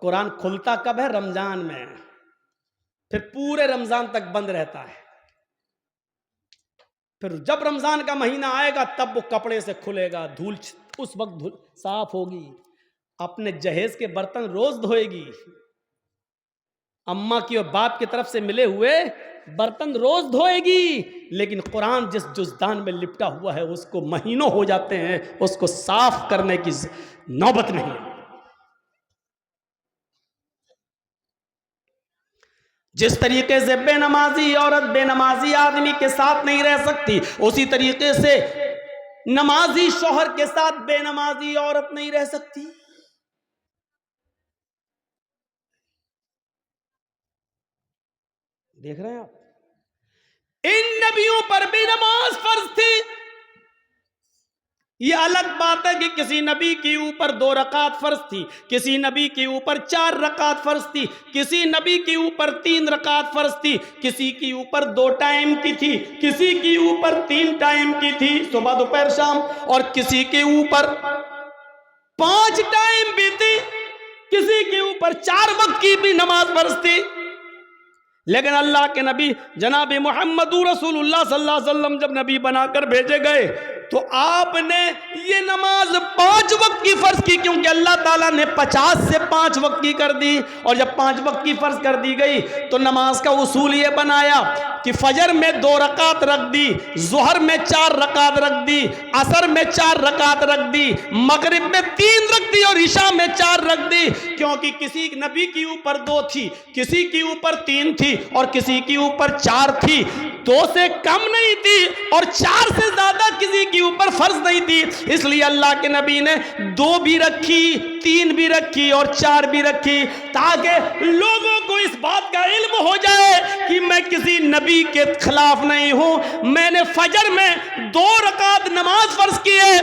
قرآن کھلتا کب ہے؟ رمضان میں، پھر پورے رمضان تک بند رہتا ہے، پھر جب رمضان کا مہینہ آئے گا تب وہ کپڑے سے کھلے گا، دھول اس وقت دھول صاف ہوگی، اپنے جہیز کے برتن روز دھوئے گی، اماں کی اور باپ کی طرف سے ملے ہوئے برتن روز دھوئے گی، لیکن قرآن جس جزدان میں لپٹا ہوا ہے اس کو مہینوں ہو جاتے ہیں، اس کو صاف کرنے کی نوبت نہیں۔ جس طریقے سے بے نمازی عورت بے نمازی آدمی کے ساتھ نہیں رہ سکتی، اسی طریقے سے نمازی شوہر کے ساتھ بے نمازی عورت نہیں رہ سکتی۔ دیکھ رہے ہیں آپ، ان نبیوں پر بھی نماز فرض تھی۔ یہ الگ بات ہے کہ کسی نبی کے اوپر 2 رکعت فرض تھی، کسی نبی کے اوپر 4 رکعت فرض تھی، کسی نبی کے اوپر 3 رکعت فرض تھی، کسی کے اوپر 2 ٹائم کی تھی، کسی کے اوپر 3 ٹائم کی تھی، صبح دوپہر شام، اور کسی کے اوپر 5 ٹائم بھی تھی، کسی کے اوپر 4 وقت کی بھی نماز فرض تھی۔ لیکن اللہ کے نبی جناب محمد رسول اللہ صلی اللہ علیہ وسلم جب نبی بنا کر بھیجے گئے تو آپ نے یہ نماز 5 وقت کی فرض کی، کیونکہ اللہ تعالیٰ نے 50 سے 5 وقت کی کر دی، اور جب 5 وقت کی فرض کر دی گئی تو نماز کا اصول یہ بنایا کہ فجر میں 2 رکعت رکھ دی، ظہر میں 4 رکعت رکھ دی، عصر میں 4 رکعت رکھ دی، مغرب میں 3 رکھ دی، اور عشاء میں 4 رکھ دی، کیونکہ کسی نبی کے اوپر 2 تھی، کسی کے اوپر 3 تھی، اور کسی کے اوپر 4 تھی، 2 سے کم نہیں تھی اور 4 سے زیادہ کسی کے اوپر فرض نہیں تھی۔ اس لیے اللہ کے نبی نے 2 بھی رکھی، 3 بھی رکھی اور 4 بھی رکھی، تاکہ لوگوں کو اس بات کا علم ہو جائے کہ میں کسی نبی کے خلاف نہیں ہوں، میں نے فجر میں 2 رکعت نماز فرض کی ہے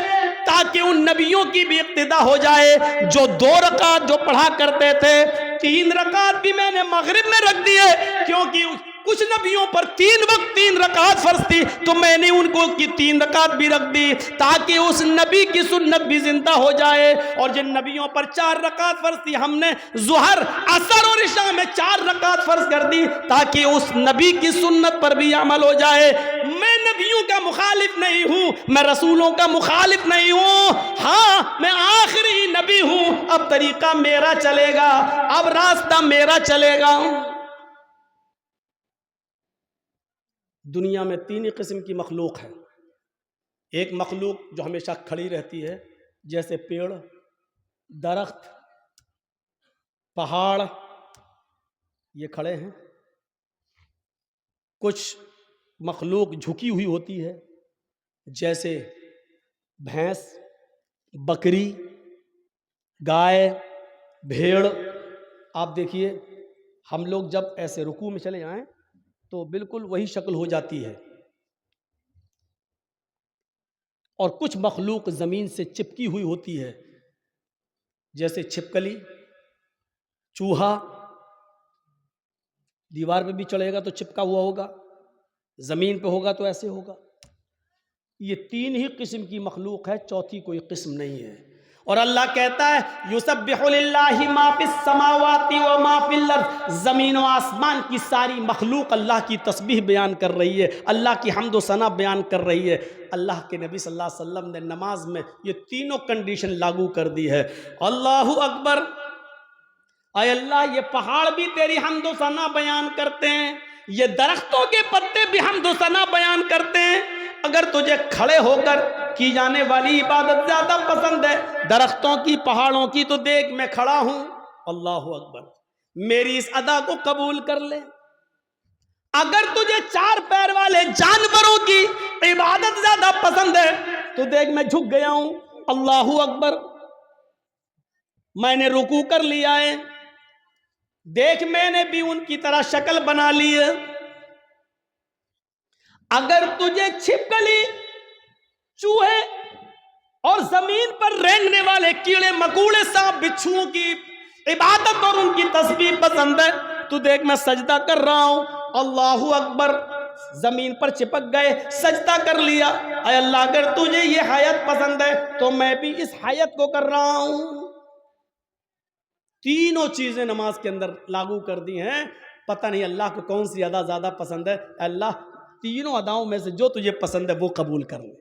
تاکہ ان نبیوں کی بھی اقتدا ہو جائے جو 2 رکعت جو پڑھا کرتے تھے، 3 رکعت بھی میں نے مغرب میں رکھ دی ہے، کیونکہ کچھ نبیوں پر 3 وقت 3 رکعت فرض تھی، تو میں نے ان کو کی 3 رکعت بھی رکھ دی تاکہ اس نبی کی سنت بھی زندہ ہو جائے، اور جن نبیوں پر 4 رکعت فرض تھی ہم نے ظہر، عصر اور عشاء میں 4 رکعت فرض کر دی تاکہ اس نبی کی سنت پر بھی عمل ہو جائے۔ میں نبیوں کا مخالف نہیں ہوں، میں رسولوں کا مخالف نہیں ہوں، ہاں میں آخری نبی ہوں، اب طریقہ میرا چلے گا، اب راستہ میرا چلے گا۔ دنیا میں 3 ہی قسم کی مخلوق ہے، ایک مخلوق جو ہمیشہ کھڑی رہتی ہے جیسے پیڑ، درخت، پہاڑ، یہ کھڑے ہیں، کچھ مخلوق جھکی ہوئی ہوتی ہے جیسے بھینس، بکری، گائے، بھیڑ۔ آپ دیکھیے ہم لوگ جب ایسے رکوع میں چلے جائیں تو بالکل وہی شکل ہو جاتی ہے، اور کچھ مخلوق زمین سے چپکی ہوئی ہوتی ہے جیسے چھپکلی، چوہا، دیوار پہ بھی چڑھے گا تو چپکا ہوا ہوگا، زمین پہ ہوگا تو ایسے ہوگا۔ یہ 3 ہی قسم کی مخلوق ہے، چوتھی کوئی قسم نہیں ہے۔ اور اللہ کہتا ہے یسبح للہ ما فی السماوات و ما فی الارض، زمین و آسمان کی ساری مخلوق اللہ کی تسبیح بیان کر رہی ہے، اللہ کی حمد و ثنا بیان کر رہی ہے۔ اللہ کے نبی صلی اللہ علیہ وسلم نے نماز میں یہ تینوں کنڈیشن لاگو کر دی ہے۔ اللہ اکبر، اے اللہ یہ پہاڑ بھی تیری حمد و ثنا بیان کرتے ہیں، یہ درختوں کے پتے بھی حمد و ثنا بیان کرتے ہیں۔ اگر تجھے کھڑے ہو کر کی جانے والی عبادت زیادہ پسند ہے درختوں کی، پہاڑوں کی، تو دیکھ میں کھڑا ہوں، اللہ اکبر، میری اس ادا کو قبول کر لے۔ اگر تجھے 4 پیر والے جانوروں کی عبادت زیادہ پسند ہے تو دیکھ میں جھک گیا ہوں، اللہ اکبر، میں نے رکوع کر لیا ہے، دیکھ میں نے بھی ان کی طرح شکل بنا لی ہے۔ اگر تجھے چھپکلی، چوہے اور زمین پر رینگنے والے کیڑے مکوڑے، سانپ بچھوؤں کی عبادت اور ان کی تسبیح پسند ہے تو دیکھ میں سجدہ کر رہا ہوں، اللہ اکبر، زمین پر چپک گئے، سجدہ کر لیا۔ اے اللہ اگر تجھے یہ حیات پسند ہے تو میں بھی اس حیات کو کر رہا ہوں۔ تینوں چیزیں نماز کے اندر لاگو کر دی ہیں. پتہ نہیں اللہ کو کون سی ادا زیادہ پسند ہے. اللہ تینوں اداؤں میں سے جو تجھے پسند ہے وہ قبول کر لے.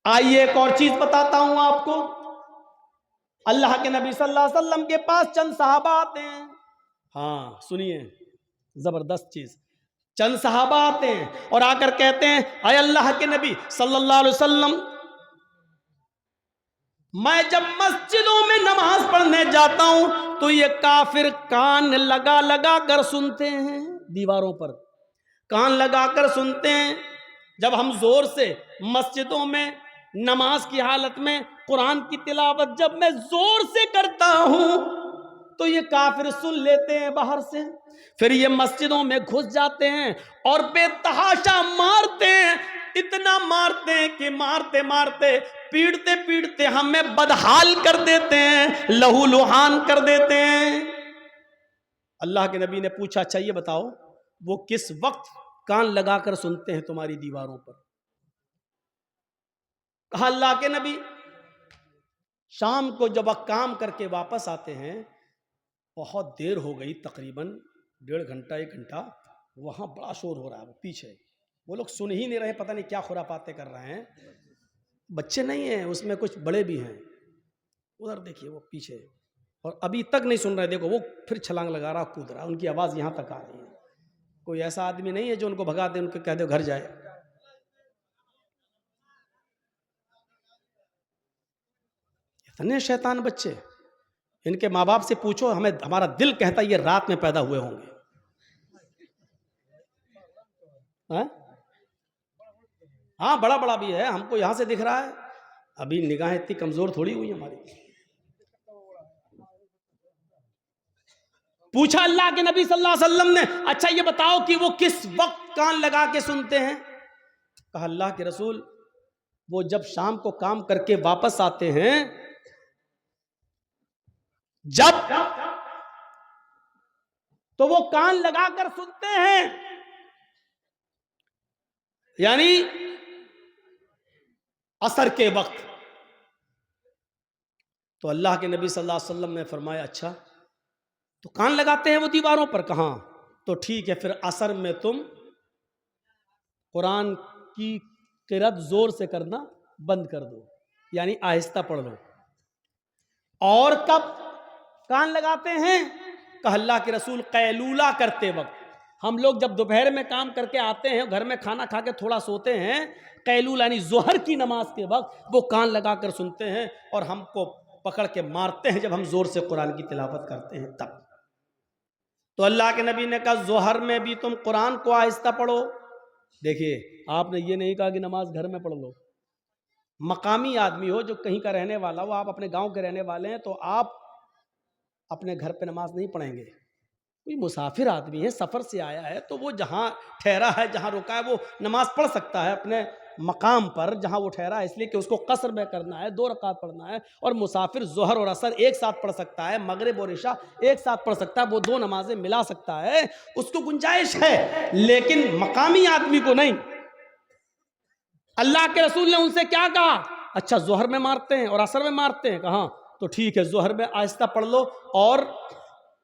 آئیے ایک اور چیز بتاتا ہوں آپ کو. اللہ کے نبی صلی اللہ علیہ وسلم کے پاس چند صحابہ آتے ہیں. ہاں سنیے زبردست چیز. چند صحابہ آتے ہیں اور آ کر کہتے ہیں اے اللہ کے نبی صلی اللہ علیہ وسلم، میں جب مسجدوں میں نماز پڑھنے جاتا ہوں تو یہ کافر کان لگا لگا کر سنتے ہیں، دیواروں پر کان لگا کر سنتے ہیں. جب ہم زور سے مسجدوں میں نماز کی حالت میں قرآن کی تلاوت جب میں زور سے کرتا ہوں تو یہ کافر سن لیتے ہیں باہر سے. پھر یہ مسجدوں میں گھس جاتے ہیں اور بے تحاشا مارتے ہیں. اتنا مارتے ہیں کہ مارتے مارتے پیڑتے پیڑتے ہمیں بدحال کر دیتے ہیں، لہو لہان کر دیتے ہیں. اللہ کے نبی نے پوچھا اچھا یہ بتاؤ وہ کس وقت کان لگا کر سنتے ہیں تمہاری دیواروں پر؟ کہا اللہ کے نبی شام کو جب کام کر کے واپس آتے ہیں، بہت دیر ہو گئی، تقریباً 1.5 گھنٹہ 1 گھنٹہ، وہاں بڑا شور ہو رہا ہے، وہ پیچھے وہ لوگ سن ہی نہیں رہے، پتہ نہیں کیا خرافاتیں کر رہے ہیں. بچے نہیں ہیں اس میں، کچھ بڑے بھی ہیں. ادھر دیکھیے وہ پیچھے، اور ابھی تک نہیں سن رہے. دیکھو وہ پھر چھلانگ لگا رہا، کود رہا، ان کی آواز یہاں تک آ رہی ہے. کوئی ایسا آدمی نہیں ہے جو ان کو بھگا دے، ان کو کہہ دے گھر جائے. اتنے شیطان بچے. ان کے ماں باپ سے پوچھو، ہمیں ہمارا دل کہتا ہے یہ رات میں پیدا ہوئے ہوں گے. ہاں بڑا بڑا بھی ہے، ہم کو یہاں سے دکھ رہا ہے. ابھی نگاہیں اتنی کمزور تھوڑی ہوئی ہماری. پوچھا اللہ کے نبی صلی اللہ علیہ وسلم نے اچھا یہ بتاؤ کہ وہ کس وقت کان لگا کے سنتے ہیں؟ کہا اللہ کے رسول وہ جب شام کو کام کر کے واپس آتے ہیں، جب تو وہ کان لگا کر سنتے ہیں. یعنی عصر کے وقت. تو اللہ کے نبی صلی اللہ علیہ وسلم نے فرمایا اچھا تو کان لگاتے ہیں وہ دیواروں پر؟ کہاں. تو ٹھیک ہے، پھر عصر میں تم قرآن کی قرأت زور سے کرنا بند کر دو، یعنی آہستہ پڑھ لو. اور کب کان لگاتے ہیں؟ کہ اللہ کے رسول قیلولہ کرتے وقت. ہم لوگ جب دوپہر میں کام کر کے آتے ہیں، گھر میں کھانا کھا کے تھوڑا سوتے ہیں، قیلولہ یعنی ظہر کی نماز کے وقت وہ کان لگا کر سنتے ہیں اور ہم کو پکڑ کے مارتے ہیں جب ہم زور سے قرآن کی تلاوت کرتے ہیں تب. تو اللہ کے نبی نے کہا ظہر میں بھی تم قرآن کو آہستہ پڑھو. دیکھیے آپ نے یہ نہیں کہا کہ نماز گھر میں پڑھ لو. مقامی آدمی ہو جو کہیں کا رہنے والا ہو، آپ اپنے گاؤں کے رہنے والے ہیں تو آپ اپنے گھر پہ نماز نہیں پڑھیں گے. کوئی مسافر آدمی ہے، سفر سے آیا ہے، تو وہ جہاں ٹھہرا ہے، جہاں رکا ہے، وہ نماز پڑھ سکتا ہے اپنے مقام پر جہاں وہ ٹھہرا ہے، اس لیے کہ اس کو قصر میں کرنا ہے، 2 رکعت پڑھنا ہے. اور مسافر ظہر اور عصر ایک ساتھ پڑھ سکتا ہے، مغرب اور عشاء ایک ساتھ پڑھ سکتا ہے، وہ 2 نمازیں ملا سکتا ہے، اس کو گنجائش ہے. لیکن مقامی آدمی کو نہیں. اللہ کے رسول نے ان سے کیا کہا؟ اچھا ظہر میں مارتے ہیں اور عصر میں مارتے ہیں؟ کہاں. تو ٹھیک ہے ظہر میں آہستہ پڑھ لو اور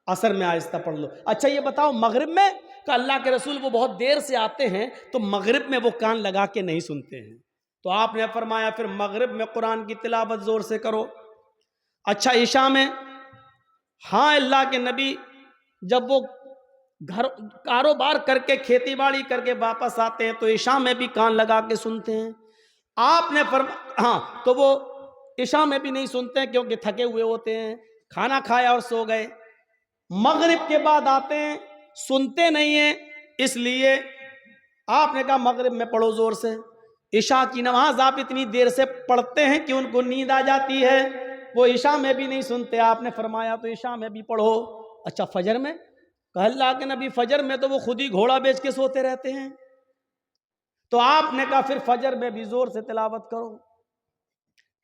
عصر میں آہستہ پڑھ لو. اچھا یہ بتاؤ مغرب میں؟ کہ اللہ کے رسول وہ بہت دیر سے آتے ہیں تو مغرب میں وہ کان لگا کے نہیں سنتے ہیں. تو آپ نے فرمایا پھر مغرب میں قرآن کی تلاوت زور سے کرو. اچھا عشاء میں؟ ہاں اللہ کے نبی جب وہ گھر کاروبار کر کے کھیتی باڑی کر کے واپس آتے ہیں تو عشاء میں بھی کان لگا کے سنتے ہیں. آپ نے ہاں تو وہ عشاء میں بھی نہیں سنتے ہیں کیونکہ تھکے ہوئے ہوتے ہیں، کھانا کھایا اور سو گئے. مغرب کے بعد آتے ہیں، سنتے نہیں ہیں، اس لیے آپ نے کہا مغرب میں پڑھو زور سے. عشاء کی نماز آپ اتنی دیر سے پڑھتے ہیں کہ ان کو نیند آ جاتی ہے، وہ عشاء میں بھی نہیں سنتے. آپ نے فرمایا تو عشاء میں بھی پڑھو. اچھا فجر میں؟ کہ اللہ کے نبی فجر میں تو وہ خود ہی گھوڑا بیچ کے سوتے رہتے ہیں. تو آپ نے کہا پھر فجر میں بھی زور سے تلاوت کرو.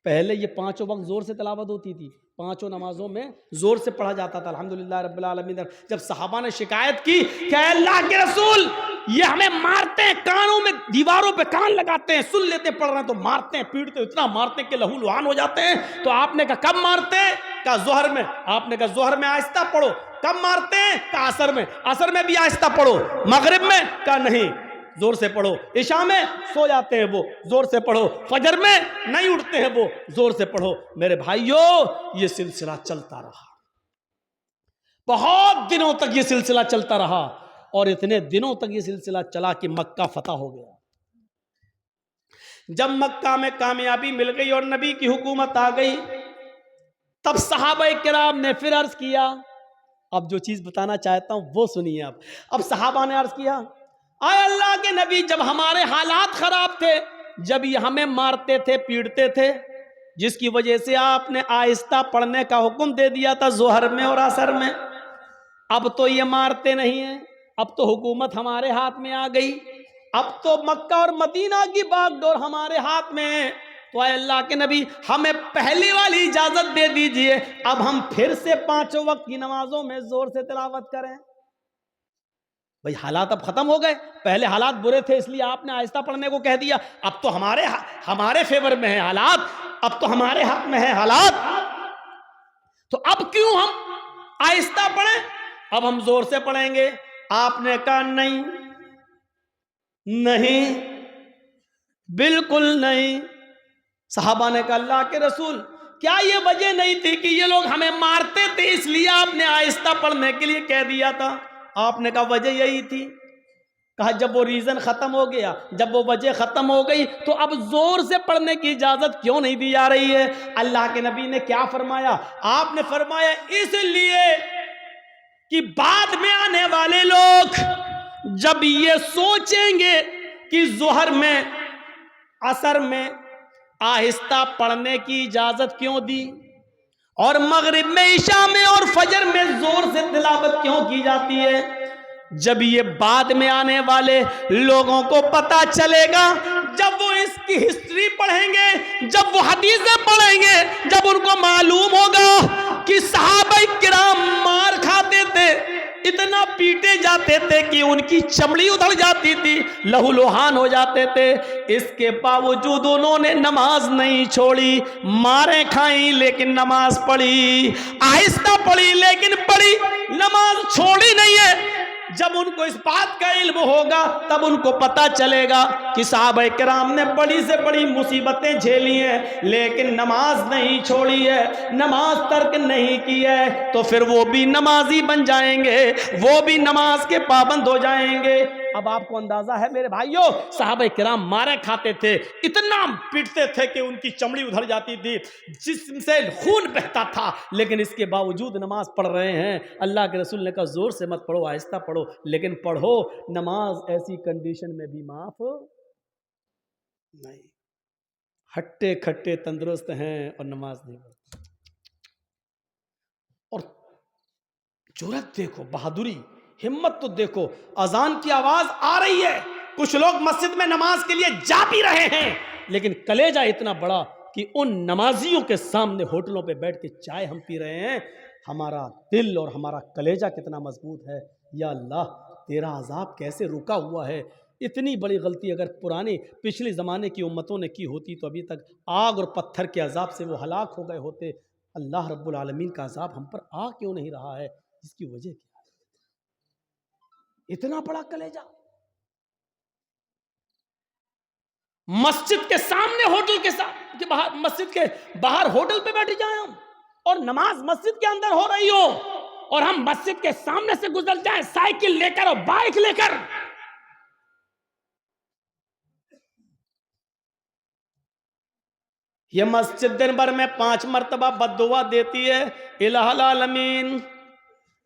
پہلے یہ 5 وقت زور سے تلاوت ہوتی تھی، 5 نمازوں میں زور سے پڑھا جاتا تھا. الحمدللہ رب العالمین. جب صحابہ نے شکایت کی کہ اے اللہ کے رسول یہ ہمیں مارتے ہیں، کانوں میں دیواروں پہ کان لگاتے ہیں، سن لیتے پڑھ رہے ہیں تو مارتے ہیں، پیٹتے اتنا مارتے ہیں کہ لہو لہان ہو جاتے ہیں. تو آپ نے کہا کب مارتے؟ کہا ظہر میں. آپ نے کہا ظہر میں آہستہ پڑھو. کب مارتے ہیں؟ کہا عصر میں. عصر میں بھی آہستہ پڑھو. مغرب میں؟ کہا نہیں زور سے پڑھو. عشاء میں سو جاتے ہیں وہ، زور سے پڑھو. فجر میں نہیں اٹھتے ہیں وہ، زور سے پڑھو. میرے بھائیو یہ سلسلہ چلتا رہا، بہت دنوں تک یہ سلسلہ چلتا رہا، اور اتنے دنوں تک یہ سلسلہ چلا کہ مکہ فتح ہو گیا. جب مکہ میں کامیابی مل گئی اور نبی کی حکومت آ گئی، تب صحابہ کرام نے پھر عرض کیا. اب جو چیز بتانا چاہتا ہوں وہ سنیے. اب صحابہ نے عرض کیا، آئے اللہ کے نبی، جب ہمارے حالات خراب تھے، جب یہ ہمیں مارتے تھے پیٹتے تھے، جس کی وجہ سے آپ نے آہستہ پڑھنے کا حکم دے دیا تھا ظہر میں اور عصر میں، اب تو یہ مارتے نہیں ہیں، اب تو حکومت ہمارے ہاتھ میں آ گئی، اب تو مکہ اور مدینہ کی باغ ڈور ہمارے ہاتھ میں ہے، تو اے اللہ کے نبی ہمیں پہلی والی اجازت دے دیجئے، اب ہم پھر سے 5 وقت کی نمازوں میں زور سے تلاوت کریں. بھئی حالات اب ختم ہو گئے، پہلے حالات برے تھے اس لیے آپ نے آہستہ پڑھنے کو کہہ دیا، اب تو ہمارے فیور میں ہے حالات، اب تو ہمارے حق میں ہے حالات، تو اب کیوں ہم آہستہ پڑھیں، اب ہم زور سے پڑھیں گے. آپ نے کہا نہیں، بالکل نہیں. صحابہ نے کہا اللہ کے رسول، کیا یہ وجہ نہیں تھی کہ یہ لوگ ہمیں مارتے تھے اس لیے آپ نے آہستہ پڑھنے کے لیے کہہ دیا تھا؟ آپ نے کہا وجہ یہی تھی. کہا جب وہ ریزن ختم ہو گیا، جب وہ وجہ ختم ہو گئی، تو اب زور سے پڑھنے کی اجازت کیوں نہیں دی جا رہی ہے؟ اللہ کے نبی نے کیا فرمایا؟ آپ نے فرمایا اس لیے کہ بعد میں آنے والے لوگ جب یہ سوچیں گے کہ ظہر میں عصر میں آہستہ پڑھنے کی اجازت کیوں دی، اور مغرب میں عشاء میں اور فجر میں زور سے تلاوت کیوں کی جاتی ہے، جب یہ بعد میں آنے والے لوگوں کو پتا چلے گا، جب وہ اس کی ہسٹری پڑھیں گے، جب وہ حدیثیں پڑھیں گے، جب ان کو معلوم ہوگا کہ صحابہ کرام مار کھاتے تھے، اتنا پیٹے جاتے تھے کہ ان کی چمڑی ادھڑ جاتی تھی، لہو لوہان ہو جاتے تھے، اس کے باوجود انہوں نے نماز نہیں چھوڑی، ماریں کھائیں لیکن نماز پڑھی، آہستہ پڑھی لیکن پڑھی، نماز چھوڑی نہیں ہے. جب ان کو اس بات کا علم ہوگا تب ان کو پتا چلے گا کہ صحابہ کرام نے بڑی سے بڑی مصیبتیں جھیلی ہیں لیکن نماز نہیں چھوڑی ہے، نماز ترک نہیں کی ہے، تو پھر وہ بھی نمازی بن جائیں گے، وہ بھی نماز کے پابند ہو جائیں گے. اب آپ کو اندازہ ہے میرے بھائیوں، صحابہ کرام مارے کھاتے تھے، اتنا پیٹتے تھے کہ ان کی چمڑی ادھر جاتی تھی، جسم سے خون بہتا تھا، لیکن اس کے باوجود نماز پڑھ رہے ہیں. اللہ کے رسول نے کہا زور سے مت پڑھو، آہستہ پڑھو، لیکن پڑھو. نماز ایسی کنڈیشن میں بھی معاف نہیں. ہٹے کھٹے تندرست ہیں اور نماز نہیں پڑھتے. اور جرأت دیکھو، بہادری، ہمت تو دیکھو. اذان کی آواز آ رہی ہے، کچھ لوگ مسجد میں نماز کے لیے جا بھی رہے ہیں، لیکن کلیجہ اتنا بڑا کہ ان نمازیوں کے سامنے ہوٹلوں پہ بیٹھ کے چائے ہم پی رہے ہیں. ہمارا دل اور ہمارا کلیجہ کتنا مضبوط ہے. یا اللہ تیرا عذاب کیسے رکا ہوا ہے. اتنی بڑی غلطی اگر پچھلے زمانے کی امتوں نے کی ہوتی تو ابھی تک آگ اور پتھر کے عذاب سے وہ ہلاک ہو گئے ہوتے. اللہ رب العالمین کا عذاب ہم پر آ کیوں نہیں رہا ہے؟ اس کی وجہ کیا ہے؟ اتنا بڑا کلیجہ. مسجد کے سامنے ہوٹل کے باہر، مسجد کے باہر ہوٹل پہ بیٹھ جائیں ہم، اور نماز مسجد کے اندر ہو رہی ہو، اور ہم مسجد کے سامنے سے گزر جائیں سائیکل لے کر اور بائک لے کر. یہ مسجد دن بھر میں 5 مرتبہ بد دعا دیتی ہے، الہ العالمین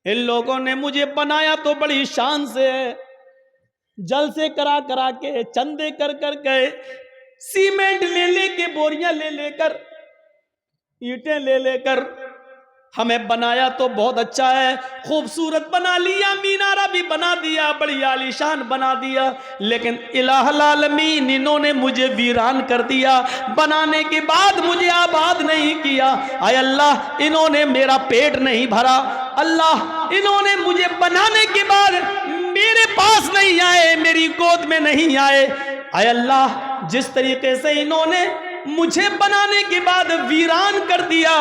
ان لوگوں نے مجھے بنایا تو بڑی شان سے، جلسے کرا کرا کے، چندے کر کر کے، سیمنٹ لے لے کے، بوریاں لے لے کر، اینٹیں لے لے کر ہمیں بنایا تو بہت اچھا ہے، خوبصورت بنا لیا، مینارہ بھی بنا دیا، بڑی عالیشان بنا دیا، لیکن الہ العالمین انہوں نے مجھے ویران کر دیا، بنانے کے بعد مجھے آباد نہیں کیا. اے اللہ انہوں نے میرا پیٹ نہیں بھرا، اللہ انہوں نے مجھے بنانے کے بعد میرے پاس نہیں آئے، میری گود میں نہیں آئے. اے اللہ جس طریقے سے انہوں نے مجھے بنانے کے بعد ویران کر دیا،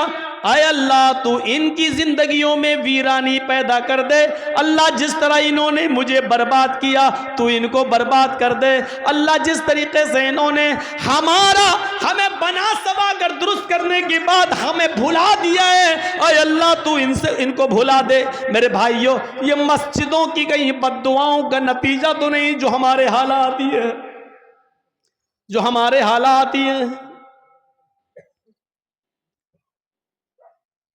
اے اللہ تو ان کی زندگیوں میں ویرانی پیدا کر دے، اللہ جس طرح انہوں نے مجھے برباد کیا تو ان کو برباد کر دے، اللہ جس طریقے سے انہوں نے ہمیں بنا سوا کر درست کرنے کے بعد ہمیں بھلا دیا ہے، اے اللہ تو ان کو بھلا دے۔ میرے بھائیوں، یہ مسجدوں کی کہیں بد دعاؤں کا نتیجہ تو نہیں جو ہمارے حالات ہی ہے، جو ہمارے حالات ہی ہیں۔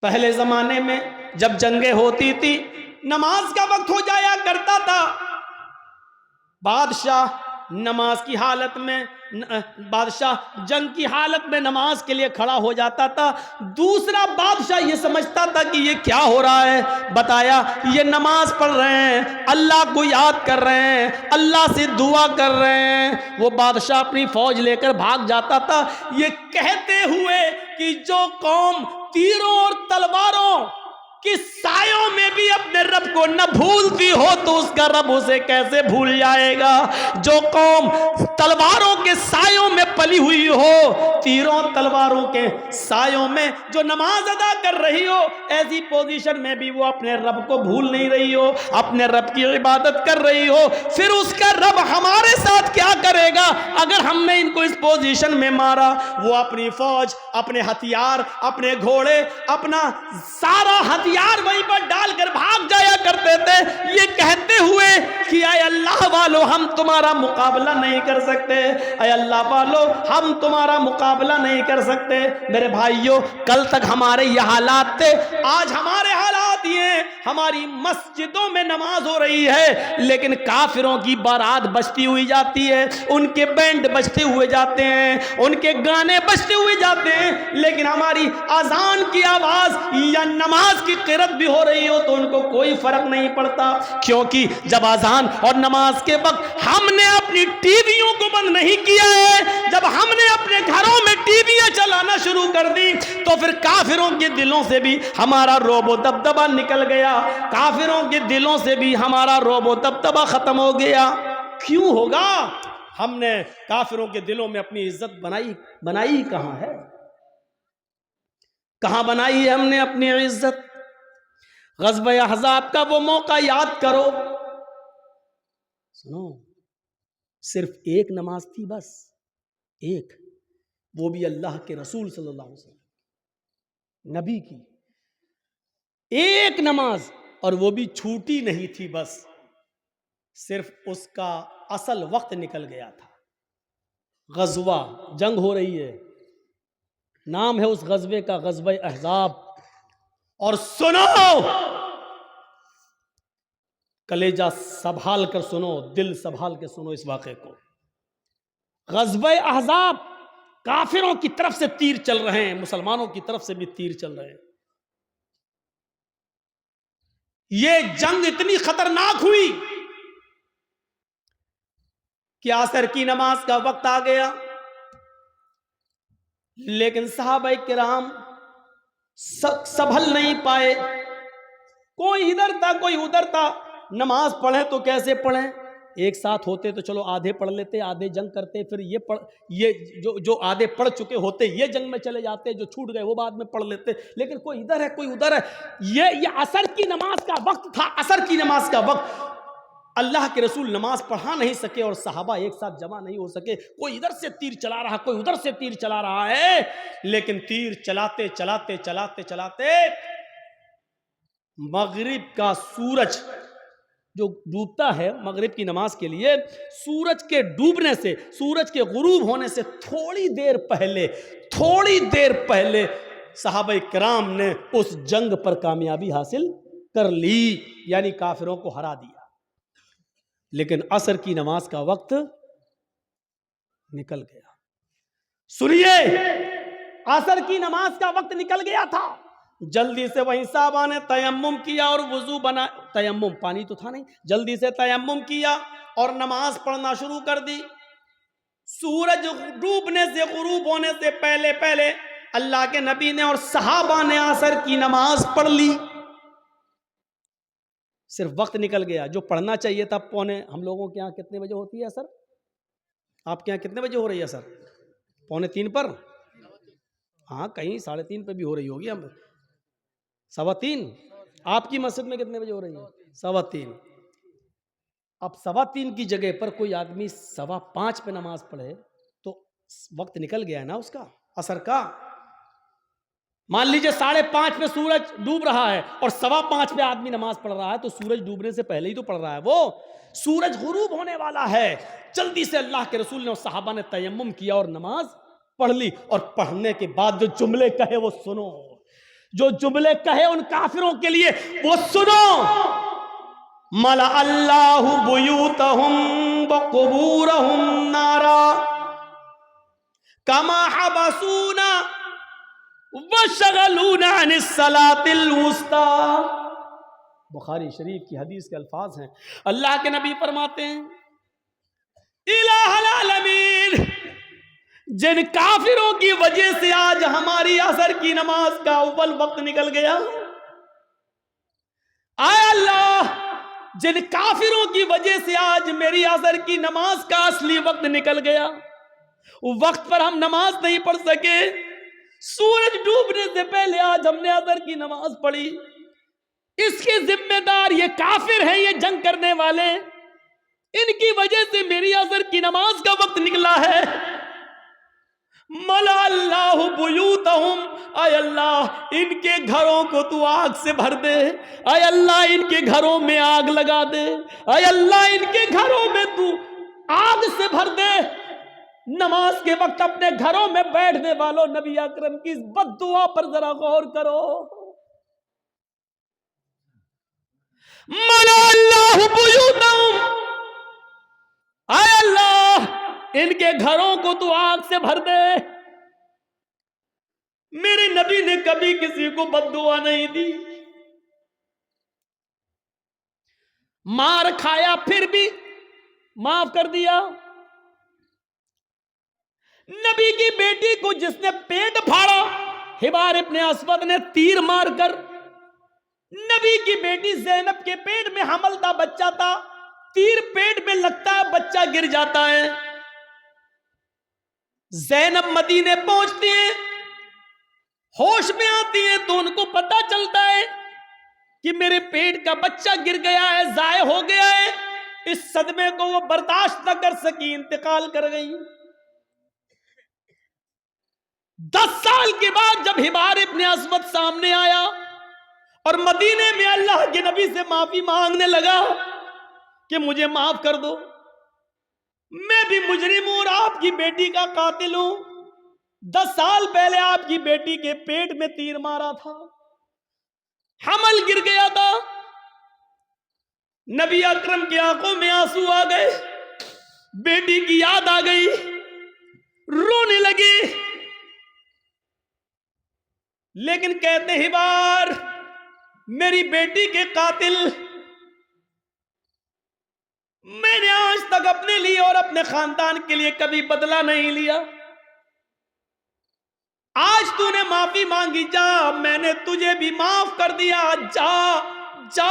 پہلے زمانے میں جب جنگیں ہوتی تھی، نماز کا وقت ہو جایا کرتا تھا، بادشاہ نماز کی حالت میں بادشاہ جنگ کی حالت میں نماز کے لیے کھڑا ہو جاتا تھا، دوسرا بادشاہ یہ سمجھتا تھا کہ یہ کیا ہو رہا ہے، بتایا یہ نماز پڑھ رہے ہیں، اللہ کو یاد کر رہے ہیں، اللہ سے دعا کر رہے ہیں۔ وہ بادشاہ اپنی فوج لے کر بھاگ جاتا تھا، یہ کہتے ہوئے کہ جو قوم تیروں اور تلواروں کہ سایوں میں بھی اپنے رب کو نہ بھولتی ہو تو اس کا رب اسے کیسے بھول جائے گا۔ جو قوم تلواروں کے سایوں میں پلی ہوئی ہو، تیروں تلواروں کے سایوں میں جو نماز ادا کر رہی ہو، ایسی پوزیشن میں بھی وہ اپنے رب کو بھول نہیں رہی ہو، اپنے رب کی عبادت کر رہی ہو، پھر اس کا رب ہمارے ساتھ کیا کرے گا اگر ہم نے ان کو اس پوزیشن میں مارا؟ وہ اپنی فوج، اپنے ہتھیار، اپنے گھوڑے، اپنا سارا ہتھیار وہیں پر ڈال کر بھاگ جایا کرتے تھے، یہ کہتے ہوئے کہ اے اللہ والو ہم تمہارا مقابلہ نہیں کر سکتے، اے اللہ والو ہم تمہارا مقابلہ نہیں کر سکتے۔ میرے بھائیوں، کل تک ہمارے یہ حالات تھے، آج ہمارے حالات یہ ہیں، ہماری مسجدوں میں نماز ہو رہی ہے لیکن کافروں کی بارات بجتی ہوئی جاتی ہے، ان کے بینڈ بجتے ہوئے جاتے ہیں، ان کے گانے بجتے ہوئے جاتے ہیں، لیکن ہماری اذان کی آواز یا نماز کی قرات بھی ہو رہی ہو تو ان کو کوئی فرق نہیں پڑتا، کیونکہ جب اذان اور نماز کے وقت ہم نے اپنی ٹی ویوں کو بند نہیں کیا ہے، جب ہم نے اپنے گھروں میں ٹی ویاں چلانا شروع کر دی تو پھر کافروں کے دلوں سے بھی ہمارا رعب و دبدبہ نکل گیا، کافروں کے دلوں سے بھی ہمارا رعب و دبدبہ ختم ہو گیا۔ کیوں ہوگا؟ ہم نے کافروں کے دلوں میں اپنی عزت بنائی کہاں ہے؟ کہاں بنائی ہے ہم نے اپنی عزت؟ غزوہ احزاب کا وہ موقع یاد کرو، سنو، صرف ایک نماز تھی، بس ایک، وہ بھی اللہ کے رسول صلی اللہ علیہ وسلم نبی کی ایک نماز، اور وہ بھی چھوٹی نہیں تھی، بس صرف اس کا اصل وقت نکل گیا تھا۔ غزوہ، جنگ ہو رہی ہے، نام ہے اس غزوے کا غزوہ احزاب۔ اور سنو، کلیجہ سنبھال کر سنو، دل سنبھال کے سنو اس واقعے کو۔ غزوہ احزاب، کافروں کی طرف سے تیر چل رہے ہیں، مسلمانوں کی طرف سے بھی تیر چل رہے ہیں۔ یہ جنگ اتنی خطرناک ہوئی کہ عصر کی نماز کا وقت آ گیا، لیکن صحابہ کرام سنبھل نہیں پائے، کوئی ادھر تھا کوئی ادھر تھا، نماز پڑھیں تو کیسے پڑھیں؟ ایک ساتھ ہوتے تو چلو آدھے پڑھ لیتے، آدھے جنگ کرتے، پھر یہ جو آدھے پڑھ چکے ہوتے یہ جنگ میں چلے جاتے، جو چھوٹ گئے وہ بعد میں پڑھ لیتے، لیکن کوئی ادھر ہے کوئی ادھر ہے۔ یہ عصر کی نماز کا وقت تھا، عصر کی نماز کا وقت، اللہ کے رسول نماز پڑھا نہیں سکے اور صحابہ ایک ساتھ جمع نہیں ہو سکے، کوئی ادھر سے تیر چلا رہا، کوئی ادھر سے تیر چلا رہا ہے، لیکن تیر چلاتے چلاتے چلاتے چلاتے مغرب کا سورج جو ڈوبتا ہے مغرب کی نماز کے لیے، سورج کے ڈوبنے سے، سورج کے غروب ہونے سے تھوڑی دیر پہلے صحابہ کرام نے اس جنگ پر کامیابی حاصل کر لی، یعنی کافروں کو ہرا دیا۔ لیکن عصر کی نماز کا وقت نکل گیا۔ سنیے، عصر کی نماز کا وقت نکل گیا تھا، جلدی سے وہیں صحابہ نے تیمم کیا اور وضو بنا، تیمم پانی تو تھا نہیں، جلدی سے تیمم کیا اور نماز پڑھنا شروع کر دی۔ سورج ڈوبنے سے، غروب ہونے سے پہلے پہلے اللہ کے نبی نے اور صحابہ نے عصر کی نماز پڑھ لی۔ صرف وقت نکل گیا، جو پڑھنا چاہیے تھا پونے، ہم لوگوں کے یہاں کتنے بجے ہوتی ہے عصر؟ آپ کے یہاں کتنے بجے ہو رہی ہے عصر؟ 2:45 پر؟ ہاں، کہیں 3:30 پہ بھی ہو رہی ہوگی، 3:15. آپ کی مسجد میں کتنے بجے ہو رہی ہے؟ 3:15. اب 3:15 کی جگہ پر کوئی آدمی 5:15 پہ نماز پڑھے تو وقت نکل گیا ہے نا اس کا عصر کا. مان لیجئے 5:30 پہ سورج ڈوب رہا ہے اور 5:15 پہ آدمی نماز پڑھ رہا ہے تو سورج ڈوبنے سے پہلے ہی تو پڑھ رہا ہے. وہ سورج غروب ہونے والا ہے. جلدی سے اللہ کے رسول نے اور صحابہ نے تیمم کیا اور نماز پڑھ لی. اور پڑھنے کے بعد جو جملے کہے وہ سنو, جو جملے کہے ان کافروں کے لیے وہ سنو. مَلَأَ اللَّهُ بُيُوتَهُمْ وَقُبُورَهُمْ نَارًا كَمَا حَبَسُونَا وَشَغَلُونَا عَنِ الصَّلَاةِ الْوُسْطَىٰ. بخاری شریف کی حدیث کے الفاظ ہیں. اللہ کے نبی فرماتے ہیں الہ العالمین, جن کافروں کی وجہ سے آج ہماری عصر کی نماز کا اول وقت نکل گیا, اے اللہ جن کافروں کی وجہ سے آج میری عصر کی نماز کا اصلی وقت نکل گیا, وقت پر ہم نماز نہیں پڑھ سکے, سورج ڈوبنے سے پہلے آج ہم نے عصر کی نماز پڑھی, اس کے ذمہ دار یہ کافر ہیں, یہ جنگ کرنے والے, ان کی وجہ سے میری عصر کی نماز کا وقت نکلا ہے. مَلَأَ اللَّهُ بُيُوتَهُمْ, اے اللہ ان کے گھروں کو تو آگ سے بھر دے, اے اللہ ان کے گھروں میں آگ لگا دے, اے اللہ ان کے گھروں میں تو آگ سے بھر دے. نماز کے وقت اپنے گھروں میں بیٹھنے والوں, نبی اکرم کی اس بد دعا پر ذرا غور کرو. مَلَأَ اللَّهُ بُيُوتَهُمْ, اے اللہ ان کے گھروں کو تو آگ سے بھر دے. میرے نبی نے کبھی کسی کو بد دعا نہیں دی. مار کھایا پھر بھی معاف کر دیا. نبی کی بیٹی کو جس نے پیٹ پھاڑا, حبار ابن اسود نے تیر مار کر, نبی کی بیٹی زینب کے پیٹ میں حمل تھا, بچہ تھا, تیر پیٹ میں لگتا ہے, بچہ گر جاتا ہے. زینب مدینے پہنچتی ہیں, ہوش میں آتی ہیں تو ان کو پتا چلتا ہے کہ میرے پیٹ کا بچہ گر گیا ہے, ضائع ہو گیا ہے. اس صدمے کو وہ برداشت نہ کر سکی, انتقال کر گئی. 10 سال کے بعد جب حبار ابن اسود سامنے آیا اور مدینے میں اللہ کے نبی سے معافی مانگنے لگا کہ مجھے معاف کر دو, میں بھی مجرم ہوں اور آپ کی بیٹی کا قاتل ہوں. 10 سال پہلے آپ کی بیٹی کے پیٹ میں تیر مارا تھا, حمل گر گیا تھا. نبی اکرم کی آنکھوں میں آنسو آ گئے, بیٹی کی یاد آ گئی, رونے لگی. لیکن کہتے ہیں حبار, میری بیٹی کے قاتل میں نے آج تک اپنے لیے اور اپنے خاندان کے لیے کبھی بدلہ نہیں لیا. آج تو نے معافی مانگی, جا, میں نے تجھے بھی معاف کر دیا, جا جا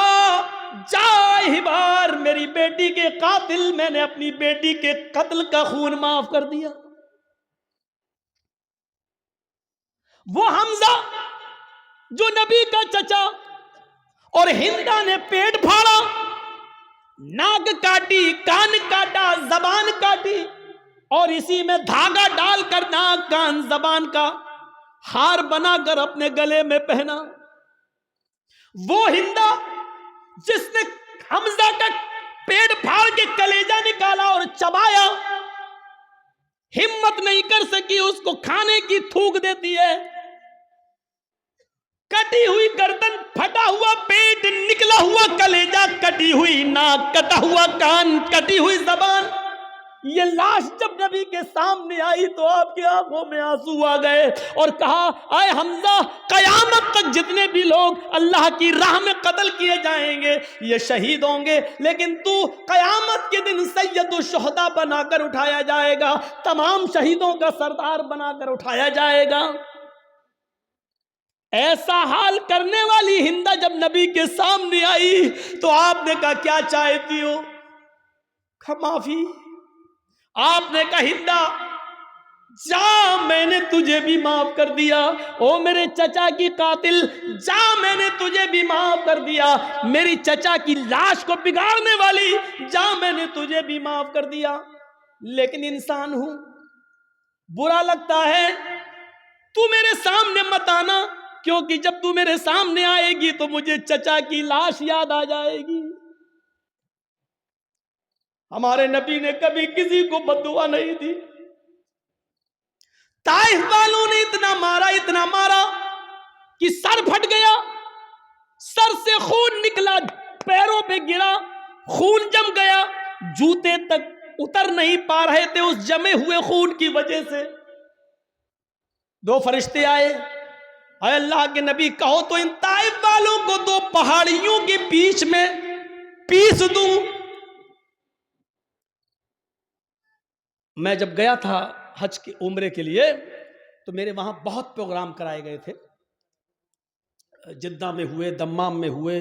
جا حبار, میری بیٹی کے قاتل, میں نے اپنی بیٹی کے قتل کا خون معاف کر دیا. وہ حمزہ جو نبی کا چچا اور ہندا نے پیٹ پھاڑا, ناک کاٹی, کان کاٹا, زبان کاٹی, اور اسی میں دھاگا ڈال کر ناک, کان, زبان کا ہار بنا کر اپنے گلے میں پہنا. وہ ہندا جس نے حمزہ کا پیٹ پھاڑ کے کلیجہ نکالا اور چبایا, ہمت نہیں کر سکی اس کو کھانے کی, تھوک دیتی ہے. کٹی ہوئی گردن, پھٹا ہوا پیٹ, نکلا ہوا کلیجہ, کٹی ہوئی ناک, کٹا ہوا کان, کٹی ہوئی زبان. یہ لاش جب نبی کے سامنے آئی تو آپ کی آنکھوں میں آنسو آ گئے اور کہا, اے حمزہ, قیامت تک جتنے بھی لوگ اللہ کی راہ میں قتل کیے جائیں گے یہ شہید ہوں گے, لیکن تو قیامت کے دن سید الشہداء بنا کر اٹھایا جائے گا, تمام شہیدوں کا سردار بنا کر اٹھایا جائے گا. ایسا حال کرنے والی ہندا جب نبی کے سامنے آئی تو آپ نے کہا, کیا چاہتی ہو؟ معافی. آپ نے کہا, ہندا جا میں نے تجھے بھی معاف کر دیا، او میرے چچا کی قاتل جا میں نے تجھے بھی معاف کر دیا، میری چچا کی لاش کو بگاڑنے والی جا میں نے تجھے بھی معاف کر دیا، لیکن انسان ہوں، برا لگتا ہے، تو میرے سامنے مت آنا، کیونکہ جب تو میرے سامنے آئے گی تو مجھے چچا کی لاش یاد آ جائے گی۔ ہمارے نبی نے کبھی کسی کو بد دعا نہیں دی۔ طائف والوں نے اتنا مارا کہ سر پھٹ گیا، سر سے خون نکلا، پیروں پہ گرا، خون جم گیا، جوتے تک اتر نہیں پا رہے تھے اس جمے ہوئے خون کی وجہ سے۔ دو فرشتے آئے، اے اللہ کے نبی کہو تو ان طائف والوں کو دو پہاڑیوں کے بیچ میں پیس دوں۔ میں جب گیا تھا حج کے عمرے کے لیے تو میرے وہاں بہت پروگرام کرائے گئے تھے، جدہ میں ہوئے، دمام میں ہوئے،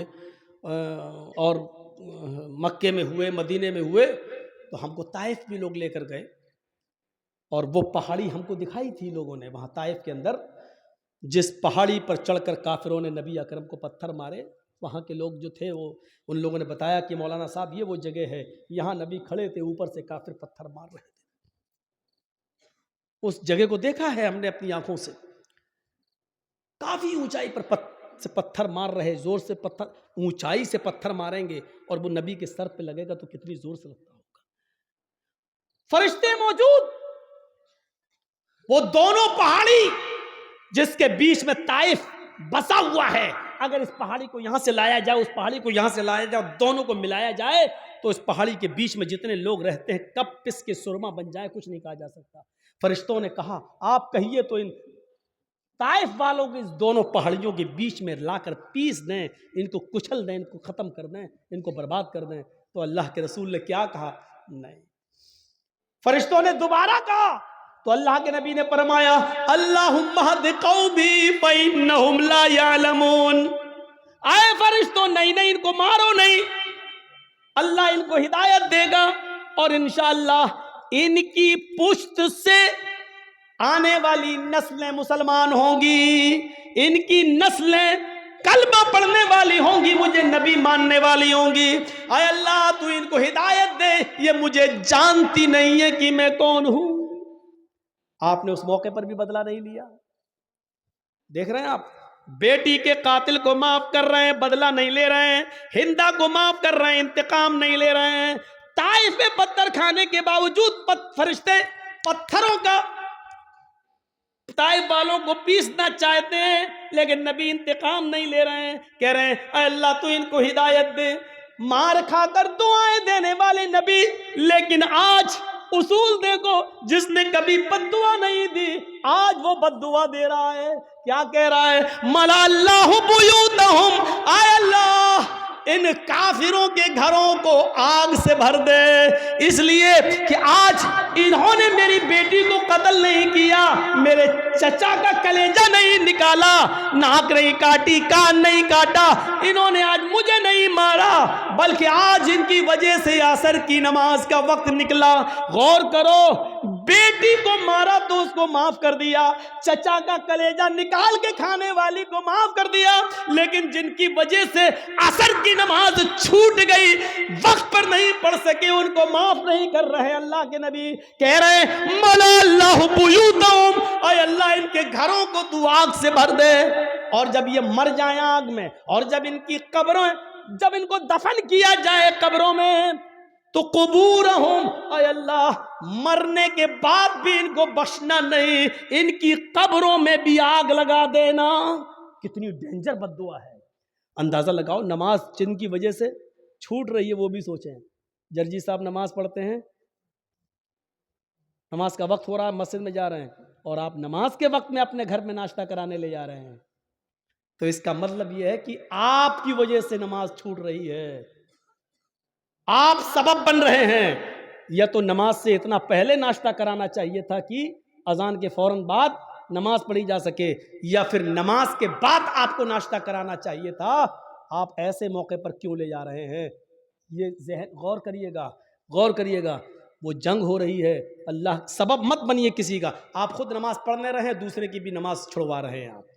اور مکے میں ہوئے، مدینے میں ہوئے، تو ہم کو طائف بھی لوگ لے کر گئے، اور وہ پہاڑی ہم کو دکھائی تھی لوگوں نے وہاں طائف کے اندر، جس پہاڑی پر چڑھ کر کافروں نے نبی اکرم کو پتھر مارے۔ وہاں کے لوگ جو تھے وہ ان لوگوں نے بتایا کہ مولانا صاحب یہ وہ جگہ ہے، یہاں نبی کھڑے تھے، اوپر سے کافر پتھر مار رہے تھے۔ اس جگہ کو دیکھا ہے ہم نے اپنی آنکھوں سے، کافی اونچائی پر پتھر مار رہے، زور سے پتھر، اونچائی سے پتھر ماریں گے اور وہ نبی کے سر پہ لگے گا تو کتنی زور سے لگتا ہوگا۔ فرشتے موجود، وہ دونوں پہاڑی جس کے بیچ میں طائف بسا ہوا ہے، اگر اس پہاڑی کو یہاں سے لایا جائے، اس پہاڑی کو یہاں سے لایا جائے، دونوں کو ملایا جائے تو اس پہاڑی کے بیچ میں جتنے لوگ رہتے ہیں کب پس کے سرما بن جائے کچھ نہیں کہا جا سکتا۔ فرشتوں نے کہا آپ کہیے تو ان طائف والوں کو اس دونوں پہاڑیوں کے بیچ میں لا کر پیس دیں، ان کو کچل دیں، ان کو ختم کر دیں، ان کو برباد کر دیں۔ تو اللہ کے رسول نے کیا کہا؟ نہیں۔ فرشتوں نے دوبارہ کہا تو اللہ کے نبی نے فرمایا اللہم اہد قومی فإنہم لا یعلمون۔ اے فرشتوں نہیں ان کو مارو نہیں، اللہ ان کو ہدایت دے گا اور انشاءاللہ ان کی پشت سے آنے والی نسلیں مسلمان ہوں گی، ان کی نسلیں کلمہ پڑھنے والی ہوں گی، مجھے نبی ماننے والی ہوں گی۔ اے اللہ تو ان کو ہدایت دے، یہ مجھے جانتی نہیں ہے کہ میں کون ہوں۔ آپ نے اس موقع پر بھی بدلہ نہیں لیا۔ دیکھ رہے ہیں آپ، بیٹی کے قاتل کو معاف کر رہے ہیں، بدلہ نہیں لے رہے ہیں، ہندا کو معاف کر رہے ہیں، انتقام نہیں لے رہے ہیں۔ طائف میں پتھر کھانے کے باوجود فرشتے پتھروں کا طائف والوں کو پیسنا چاہتے ہیں، لیکن نبی انتقام نہیں لے رہے ہیں، کہہ رہے ہیں اے اللہ تو ان کو ہدایت دے۔ مار کھا کر دعائیں دینے والے نبی، لیکن آج اصول دیکھو، جس نے کبھی بد دعا نہیں دی آج وہ بد دعا دے رہا ہے۔ کیا کہہ رہا ہے؟ ملا اللہ بیوتہم، اے اللہ ان کافروں کے گھروں کو آگ سے بھر دے، اس لیے کہ آج انہوں نے میری بیٹی کو قتل نہیں کیا، میرے چچا کا کلیجہ نہیں نکالا، ناک نہیں کاٹی، کان نہیں کاٹا، انہوں نے آج مجھے نہیں مارا، بلکہ آج ان کی وجہ سے عصر کی نماز کا وقت نکلا۔ غور کرو، بیٹی کو مارا تو اس کو معاف کر دیا، چچا کا کلیجہ نکال کے کھانے والی کو معاف کر دیا، لیکن جن کی وجہ سے عصر کی نماز چھوٹ گئی، وقت پر نہیں پڑھ سکے، ان کو معاف نہیں کر رہے۔ اللہ کے نبی کہہ رہے ہیں ملا اللہ بیوتہم، اے اللہ ان کے گھروں کو تو آگ سے بھر دے، اور جب یہ مر جائیں آگ میں، اور جب ان کی قبروں، جب ان کو دفن کیا جائے قبروں میں، تو قبورہم، اے اللہ مرنے کے بعد بھی ان کو بخشنا نہیں، ان کی قبروں میں بھی آگ لگا دینا۔ کتنی ڈینجر بد دعا ہے، اندازہ لگاؤ۔ نماز جن کی وجہ سے چھوٹ رہی ہے وہ بھی سوچیں۔ جرجی صاحب نماز پڑھتے ہیں، نماز کا وقت ہو رہا ہے، مسجد میں جا رہے ہیں، اور آپ نماز کے وقت میں اپنے گھر میں ناشتہ کرانے لے جا رہے ہیں، تو اس کا مطلب یہ ہے کہ آپ کی وجہ سے نماز چھوٹ رہی ہے، آپ سبب بن رہے ہیں۔ یا تو نماز سے اتنا پہلے ناشتہ کرانا چاہیے تھا کہ اذان کے فوراً بعد نماز پڑھی جا سکے، یا پھر نماز کے بعد آپ کو ناشتہ کرانا چاہیے تھا۔ آپ ایسے موقع پر کیوں لے جا رہے ہیں؟ یہ ذہن غور کریے گا، غور کریے گا۔ وہ جنگ ہو رہی ہے، اللہ سبب مت بنیے کسی کا، آپ خود نماز پڑھنے رہے، دوسرے کی بھی نماز چھڑوا رہے ہیں آپ.